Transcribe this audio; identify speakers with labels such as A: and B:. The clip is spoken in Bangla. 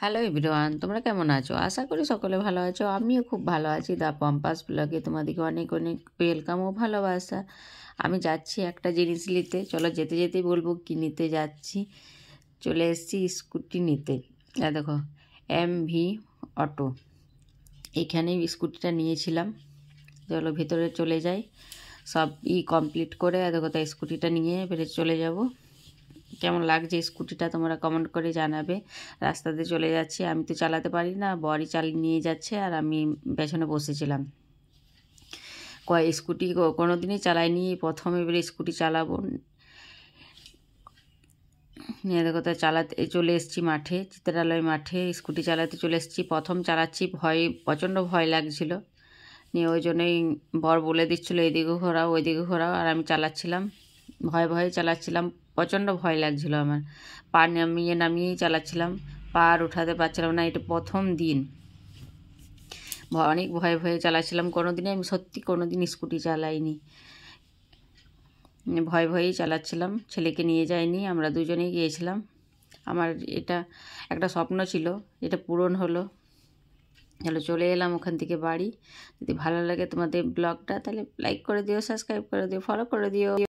A: হ্যালো এভরিওয়ান, তোমরা কেমন আছো? আশা করি সকলে ভালো আছো। আমিও খুব ভালো আছি। দ্য পম্পাস ব্লগে তোমাদেরকে অনেক অনেক ওয়েলকাম ও ভালোবাসা। আমি যাচ্ছি একটা জিনিস নিতে। চলো যেতে যেতেই বলবো কি নিতে যাচ্ছি। চলে এসেছি স্কুটি নিতে। দেখো MV অটো, এইখানেই স্কুটিটা নিয়েছিলাম। চলো ভেতরে চলে যাই, সব কমপ্লিট করে দেখো তাই স্কুটিটা নিয়ে বেরিয়ে চলে যাব। কেমন লাগছে স্কুটিটা তোমরা কমেন্ট করে জানাবে। রাস্তাতে চলে যাচ্ছি, আমি তো চালাতে পারি না, বরই চালিয়ে নিয়ে যাচ্ছে আর আমি পেছনে বসেছিলাম। স্কুটি কোনো দিনই চালাইনি, প্রথম এবারে স্কুটি চালাবো। নিয়ে দেখো তাই চালাতে চলে এসেছি মাঠে, চিত্রালয় মাঠে স্কুটি চালাতে চলে এসেছি। প্রথম চালাচ্ছি, প্রচণ্ড ভয় লাগছিল। নিয়ে ওই জন্যই বর বলে দিচ্ছিলো এদিকে ঘোরাও ওইদিকে ঘোরাও, আর আমি চালাচ্ছিলাম, ভয়ে ভয়ে চালাচ্ছিলাম। প্রচণ্ড ভয় লাগছিল আমার, পা নামিয়ে নামিয়েই চালাচ্ছিলাম, পা আর উঠাতে পারছিলাম না। এটা প্রথম দিন, অনেক ভয়ে ভয়ে চালাচ্ছিলাম। কোনো দিনই আমি সত্যি কোনো দিন স্কুটি চালাইনি, ভয় ভয়েই চালাচ্ছিলাম। ছেলেকে নিয়ে যাইনি, আমরা দুজনেই গিয়েছিলাম। আমার এটা একটা স্বপ্ন ছিল, এটা পূরণ হলো। চলো চলে এলাম ওখান থেকে বাড়ি। যদি ভালো লাগে তোমাদের ব্লগটা তাহলে লাইক করে দিও, সাবস্ক্রাইব করে দিও, ফলো করে দিও।